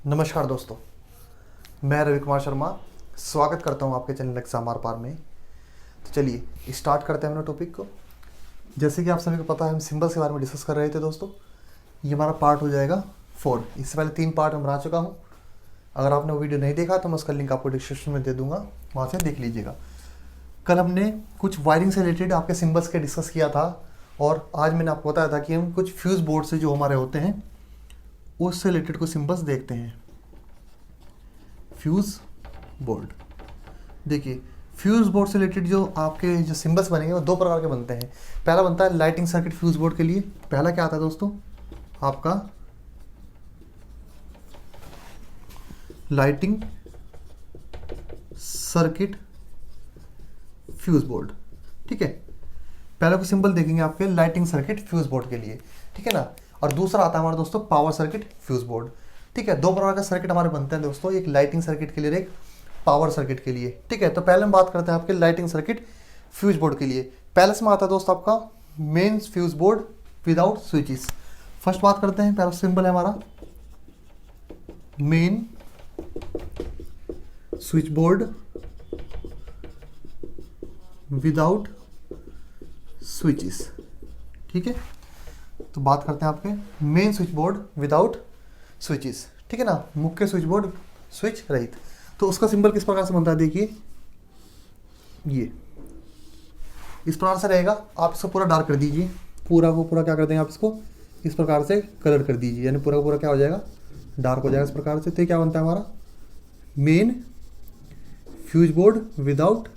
नमस्कार दोस्तों, मैं रवि कुमार शर्मा स्वागत करता हूं आपके चैनल एग्जाम आर पार में। तो चलिए स्टार्ट करते हैं अपने टॉपिक को। जैसे कि आप सभी को पता है, हम सिंबल्स के बारे में डिस्कस कर रहे थे दोस्तों। ये हमारा पार्ट हो जाएगा 4। इससे पहले 3 पार्ट मैं बना चुका हूँ। अगर आपने वो वीडियो नहीं देखा तो मैं उसका लिंक आपको डिस्क्रिप्शन में दे दूँगा, वहाँ से देख लीजिएगा। कल हमने कुछ वायरिंग से रिलेटेड आपके सिम्बल्स के डिस्कस किया था, और आज मैंने आपको बताया था कि हम कुछ फ्यूज़ बोर्ड से जो हमारे होते हैं उससे रिलेटेड कुछ सिंबल्स देखते हैं। फ्यूज़ बोर्ड, देखिए फ्यूज़ बोर्ड से रिलेटेड जो आपके जो सिंबल्स बनेंगे वो 2 प्रकार के बनते हैं। पहला बनता है लाइटिंग सर्किट फ्यूज़ बोर्ड के लिए। पहला क्या आता है दोस्तों, आपका लाइटिंग सर्किट फ्यूज़ बोर्ड। ठीक है, पहला को सिंबल देखेंगे आपके लाइटिंग सर्किट फ्यूज़ बोर्ड के लिए, ठीक है ना। और दूसरा आता है हमारा दोस्तों पावर सर्किट फ्यूज़ बोर्ड। ठीक है, 2 प्रकार का सर्किट हमारे बनते हैं दोस्तों, एक लाइटिंग सर्किट के लिए, एक पावर सर्किट के लिए। ठीक है, तो पहले हम बात करते हैं आपके लाइटिंग सर्किट फ्यूज़ बोर्ड के लिए। पहले से में आता है दोस्तों आपका main fuse board without switches. First बात करते हैं, पहला सिंबल है हमारा main switch board without switches. ठीक है, तो बात करते हैं आपके main switch board without switches. ठीक है ना, मुख्य स्विच बोर्ड स्विच रहित। तो उसका सिंबल किस प्रकार से बनता है, देखिए ये इस प्रकार से रहेगा। आप इसको पूरा डार्क कर दीजिए, पूरा को पूरा क्या कर देंगे आप इसको इस प्रकार से कलर कर दीजिए, यानी पूरा का पूरा क्या हो जाएगा, डार्क हो जाएगा इस प्रकार से। तो क्या बनता है हमारा main fuse board without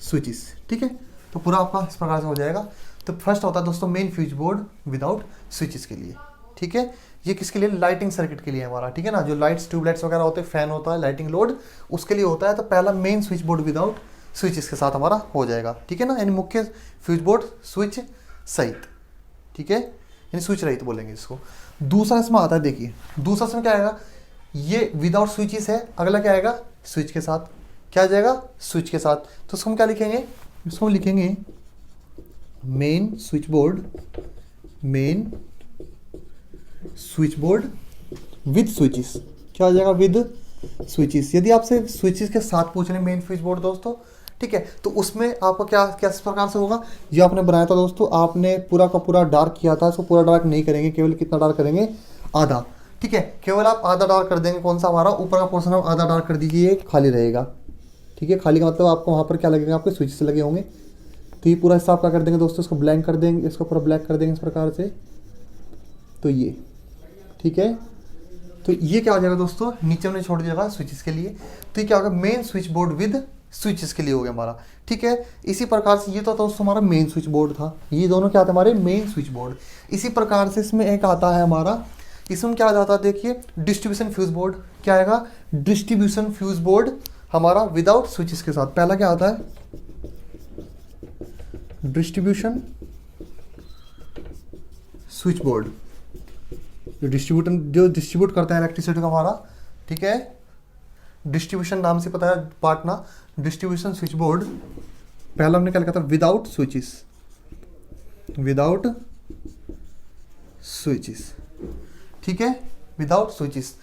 switches. ठीक है, तो पूरा आपका इस प्रकार से हो जाएगा। तो फर्स्ट होता है दोस्तों main fuse board without switches के लिए। ठीक है, ये किसके लिए, लाइटिंग सर्किट के लिए हमारा। ठीक है ना, जो लाइट्स ट्यूबलाइट्स वगैरह होते हैं, फैन होता है, लाइटिंग लोड, उसके लिए होता है। तो पहला main switch board without switches के साथ हमारा हो जाएगा। ठीक है ना, यानी मुख्य फ्यूज बोर्ड स्विच सहित। ठीक है, यानी स्विच रहित बोलेंगे इसको। दूसरा इसमें आता है, देखिए दूसरा इसमें क्या आएगा, ये विदाउट स्विचेस है, अगला क्या आएगा स्विच के साथ। क्या आ जाएगा, स्विच के साथ। तो उसको हम क्या लिखेंगे, इसको हम लिखेंगे main switch board, main switch board with switches. क्या हो जाएगा, विद स्विचेस। यदि आपसे स्विचेस के साथ पूछ रहे मेन स्विच बोर्ड दोस्तों, ठीक है, तो उसमें आपका क्या किस प्रकार से होगा, जो आपने बनाया था दोस्तों, आपने पूरा का पूरा डार्क किया था, इसको पूरा डार्क नहीं करेंगे, केवल कितना डार्क करेंगे, आधा। ठीक है, केवल आप आधा डार्क कर देंगे। कौन सा, हमारा ऊपर का पोर्शन आप आधा डार्क कर दीजिए, खाली रहेगा। ठीक है, खाली का मतलब आपको वहाँ पर क्या लगेगा, आपके स्विचेस लगे होंगे। तो ये पूरा हिस्सा आप क्या कर देंगे दोस्तों, इसको ब्लैंक कर देंगे, इसको पूरा ब्लैक कर देंगे इस प्रकार से। तो ये ठीक है, तो ये क्या हो जाएगा दोस्तों, नीचे हमने छोड़ दिया था स्विचेस के लिए। तो ये क्या होगा, main switch board with switches के लिए हो गया हमारा। ठीक है, इसी प्रकार से ये तो दोस्तों हमारा मेन स्विच बोर्ड था। ये दोनों क्या थे, हमारे मेन स्विच बोर्ड। इसी प्रकार से इसमें एक आता है हमारा, इसमें क्या आ जाता है, देखिए डिस्ट्रीब्यूशन फ्यूज बोर्ड। क्या आएगा, डिस्ट्रीब्यूशन फ्यूज बोर्ड हमारा विदाउट स्विचेस के साथ। पहला क्या आता है, डिस्ट्रीब्यूशन स्विच बोर्ड, जो डिस्ट्रीब्यूट करता है इलेक्ट्रिसिटी का हमारा। ठीक है, डिस्ट्रीब्यूशन नाम से पता है पार्टना, डिस्ट्रीब्यूशन स्विच बोर्ड। पहला हमने क्या लिखा था, विदाउट स्विचेस, विदाउट स्विचेस। ठीक है, विदाउट स्विचेस।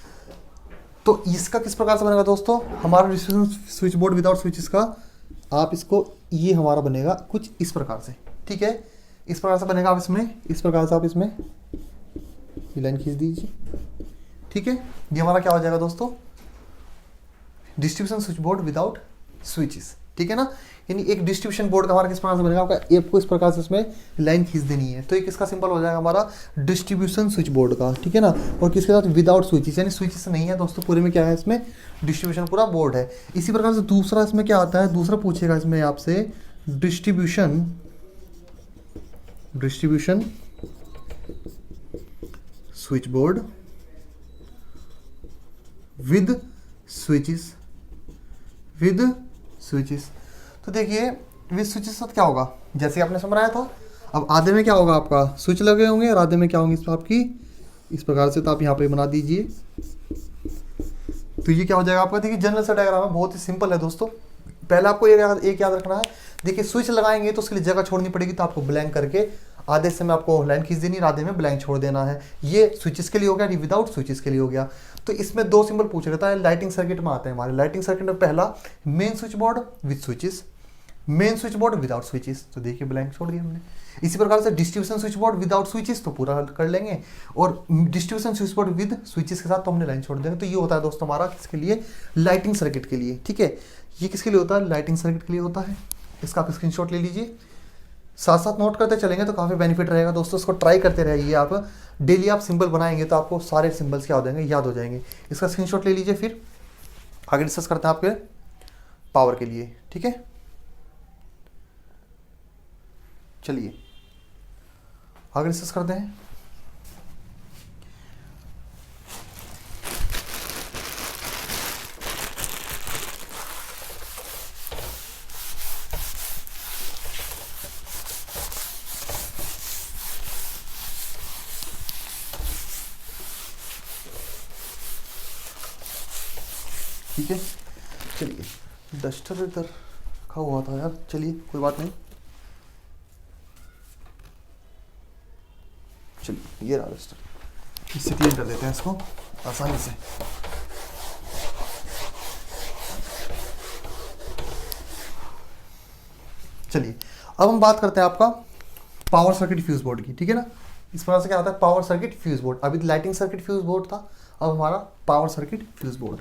तो इसका किस प्रकार से बनेगा दोस्तों, हमारा distribution switch board without switches का, आप इसको ये हमारा बनेगा कुछ इस प्रकार से। ठीक है, इस प्रकार से बनेगा। आप इसमें इस प्रकार से आप इसमें ये लाइन खींच दीजिए। ठीक है, ये हमारा क्या हो जाएगा दोस्तों, distribution switch board without switches. ठीक है ना, यानी एक डिस्ट्रीब्यूशन बोर्ड का हमारा किस प्रकार से बनेगा, आपका आपको इस प्रकार से इसमें लाइन खींच देनी है। तो एक इसका सिंबल हो जाएगा हमारा डिस्ट्रीब्यूशन स्विच बोर्ड का। ठीक है ना, और किसके साथ, विदाउट स्विचेस, यानी स्विचेस नहीं है दोस्तों, पूरे में क्या है, इसमें डिस्ट्रीब्यूशन पूरा बोर्ड है। इसी प्रकार से दूसरा इसमें क्या आता है, दूसरा पूछेगा इसमें आपसे distribution switch board with switches, with switches. तो देखिए विद स्विचेस साथ क्या होगा, जैसे आपने समझाया था। अब आधे में क्या होगा, आपका स्विच लगे होंगे, और आधे में क्या होंगे इस आपकी इस प्रकार से। तो आप यहाँ पे बना दीजिए। तो ये क्या हो जाएगा आपका, देखिए जनरल सा डायग्राम है, बहुत ही सिंपल है दोस्तों। पहले आपको एक याद रखना है, देखिए स्विच लगाएंगे तो उसके लिए जगह छोड़नी पड़ेगी, तो आपको ब्लैंक करके आधे से में आपको लाइन खींच देनी है, आधे में ब्लैंक छोड़ देना है। ये स्विचेस के लिए हो गया, विदाउट स्विचेस के लिए हो गया। तो इसमें दो सिंबल पूछ रहता है, लाइटिंग सर्किट में आते हैं हमारे। लाइटिंग सर्किट में पहला main switch board with switches, main switch board without switches, तो देखिए ब्लैंक छोड़ दिया हमने। इसी प्रकार से distribution switch board without switches तो पूरा कर लेंगे, और distribution switch board with switches के साथ तो हमने लाइन छोड़ देंगे। तो ये होता है दोस्तों हमारा किसके लिए, लाइटिंग सर्किट के लिए। ठीक है, ये किसके लिए होता है, लाइटिंग सर्किट के लिए होता है। इसका आप स्क्रीनशॉट ले लीजिए, साथ साथ नोट करते चलेंगे तो काफ़ी बेनिफिट रहेगा दोस्तों। इसको ट्राई करते रहिए आप, डेली आप सिंबल बनाएंगे तो आपको सारे सिंबल्स क्या हो जाएंगे, याद हो जाएंगे। इसका स्क्रीनशॉट ले लीजिए, फिर आगे डिस्कस करते हैं आपके पावर के लिए। ठीक है, चलिए आगे डिस्कस करते हैं। ठीक है, चलिए डस्टर इधर रखा हुआ था यार, चलिए कोई बात नहीं। चलिए ये रहा डस्टर, इससे क्लीन कर देते हैं इसको आसानी से। चलिए अब हम बात करते हैं आपका पावर सर्किट फ्यूज बोर्ड की। ठीक है ना, इस प्रकार से क्या आता है, पावर सर्किट फ्यूज बोर्ड। अभी लाइटिंग सर्किट फ्यूज बोर्ड था, अब हमारा power circuit fuse board,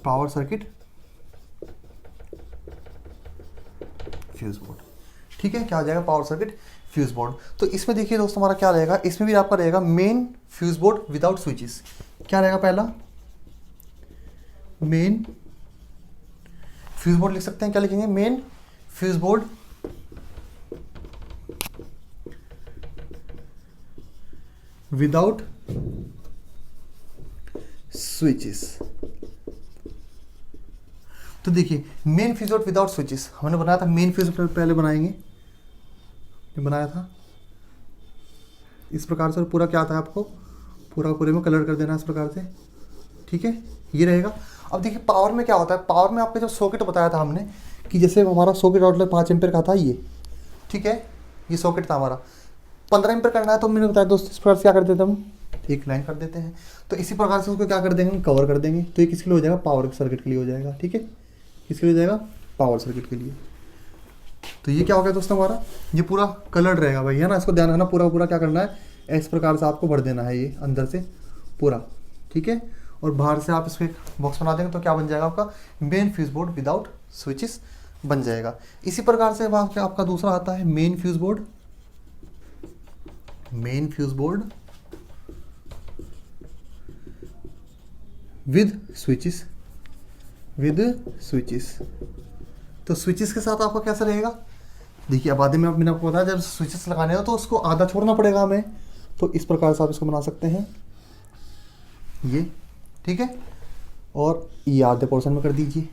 power circuit fuse board. ठीक है, क्या आ जाएगा, पावर सर्किट फ्यूज बोर्ड। तो इसमें देखिए दोस्तों हमारा क्या रहेगा, इसमें भी आपका रहेगा main fuse board without switches. क्या रहेगा, पहला मेन फ्यूज बोर्ड लिख सकते हैं, क्या लिखेंगे, main fuse board without switches. तो देखिए main fuse board without switches हमने बनाया था, मेन फ्यूज बोर्ड पहले बनाएंगे, ये बनाया था इस प्रकार से। पूरा क्या आता है आपको, पूरा पूरे में कलर कर देना इस प्रकार से। ठीक है, ये रहेगा। अब देखिए पावर में क्या होता है, पावर में आपको जो सॉकेट बताया था हमने कि जैसे हमारा सॉकेट आउटलेट 5 एम्पीयर का था ये। ठीक है, ये सॉकेट था हमारा, 15 एम्पीयर करना है तो मैंने बताया दोस्तों इस प्रकार से क्या कर देते हैं हम, एक लाइन कर देते हैं। तो इसी प्रकार से उसको क्या कर देंगे, हम कवर कर देंगे। तो ये किसके लिए हो जाएगा, पावर सर्किट के लिए हो जाएगा। ठीक है, किसके लिए हो जाएगा, पावर सर्किट के लिए। तो ये क्या हो गया दोस्तों हमारा, ये पूरा कलर्ड रहेगा भाई, है ना। इसको ध्यान रखना, पूरा पूरा क्या करना है, इस प्रकार से आपको भर देना है ये अंदर से पूरा। ठीक है, और बाहर से आप इसको एक बॉक्स बना देंगे तो क्या बन जाएगा, आपका main fuse board without switches बन जाएगा। इसी प्रकार से आपका दूसरा आता है main fuse board, main fuse board with switches, with switches. तो स्विचेस के साथ आपका कैसा रहेगा, देखिए अब आधे में मैंने आपको बताया जब स्विचेस लगाने हो तो उसको आधा छोड़ना पड़ेगा हमें। तो इस प्रकार से आप इसको बना सकते हैं ये। ठीक है, और ये आधे पोर्शन में कर दीजिए।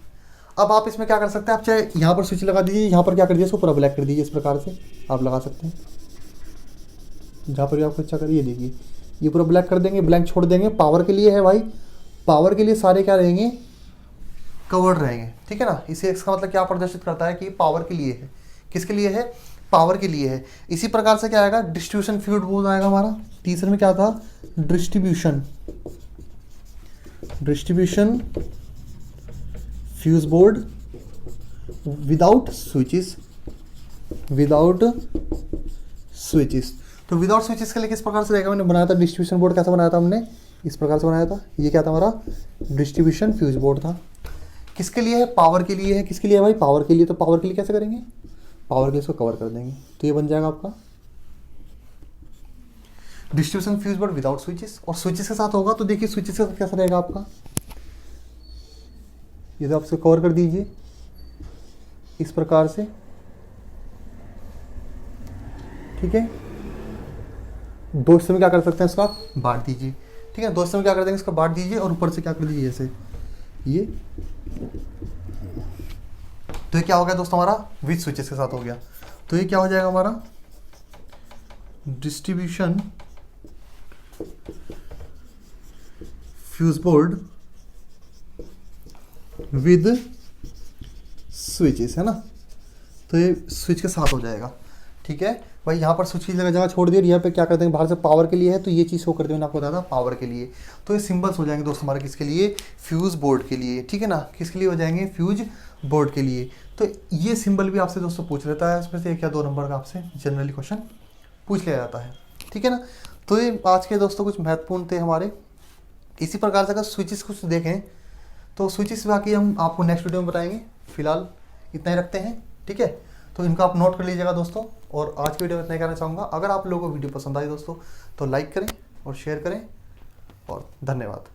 अब आप इसमें क्या कर सकते हैं, आप चाहे यहाँ पर स्विच लगा दीजिए, यहाँ पर क्या कर दीजिए, इसको पूरा ब्लैक कर दीजिए। इस प्रकार से आप लगा सकते हैं, जहाँ पर भी आपको इच्छा करिए। देखिए ये पूरा ब्लैक कर देंगे, ब्लैंक छोड़ देंगे। पावर के लिए है भाई, पावर के लिए सारे क्या रहेंगे, कवर्ड रहेंगे। ठीक है ना, इसे इसका मतलब क्या प्रदर्शित करता है कि पावर के लिए है। किसके लिए है, पावर के लिए है। इसी प्रकार से क्या आएगा, डिस्ट्रीब्यूशन फ्यूज बोर्ड आएगा हमारा। तीसरे में क्या था, distribution, distribution fuse board without switches, without switches. तो विदाउट स्विचेस के लिए किस प्रकार से रहेगा, मैंने बनाया था डिस्ट्रीब्यूशन बोर्ड। कैसा बनाया था हमने, इस प्रकार से बनाया था। ये क्या था हमारा, डिस्ट्रीब्यूशन फ्यूज बोर्ड था। किसके लिए है, पावर के लिए है। किसके लिए है भाई, पावर के लिए। तो पावर के लिए कैसे करेंगे, पावर के लिए इसको कवर कर देंगे। तो ये बन जाएगा आपका distribution fuse board without switches. और स्विचेस के साथ होगा तो देखिए स्विचेस के साथ कैसा रहेगा आपका, ये तो आप इसको कवर कर दीजिए इस प्रकार से। ठीक है, दो हिस्से में क्या कर सकते हैं, इसका बांट दीजिए। ठीक है, दो हिस्से में क्या कर देंगे, इसको बांट दीजिए और ऊपर से क्या कर दीजिए ऐसे ये। तो ये क्या हो गया दोस्तों हमारा, विद स्विचेस के साथ हो गया। तो ये क्या हो जाएगा हमारा, distribution fuse board with switches, है ना। तो ये स्विच के साथ हो जाएगा। ठीक है भाई, यहाँ पर स्विच की जगह छोड़ दिया, यहाँ पे क्या कर देंगे बाहर से पावर के लिए है, तो ये चीज़ शो कर दी मैंने आपको बताया था पावर के लिए। तो ये सिंबल्स हो जाएंगे दोस्तों हमारे किसके लिए, फ्यूज़ बोर्ड के लिए। ठीक है ना, किसके लिए हो जाएंगे, फ्यूज बोर्ड के लिए। तो ये सिंबल भी आपसे दोस्तों पूछ लेता है, इसमें से 1 या 2 नंबर का आपसे जनरली क्वेश्चन पूछ लिया जाता है। ठीक है ना, तो ये आज के दोस्तों कुछ महत्वपूर्ण थे हमारे। इसी प्रकार से अगर स्विचेस कुछ देखें तो स्विचेस बाकी हम आपको नेक्स्ट वीडियो में बताएंगे, फिलहाल इतना ही रखते हैं। ठीक है, तो इनको आप नोट कर लीजिएगा दोस्तों। और आज की वीडियो में इतना ही कहना चाहूँगा, अगर आप लोगों को वीडियो पसंद आई दोस्तों तो लाइक करें और शेयर करें, और धन्यवाद।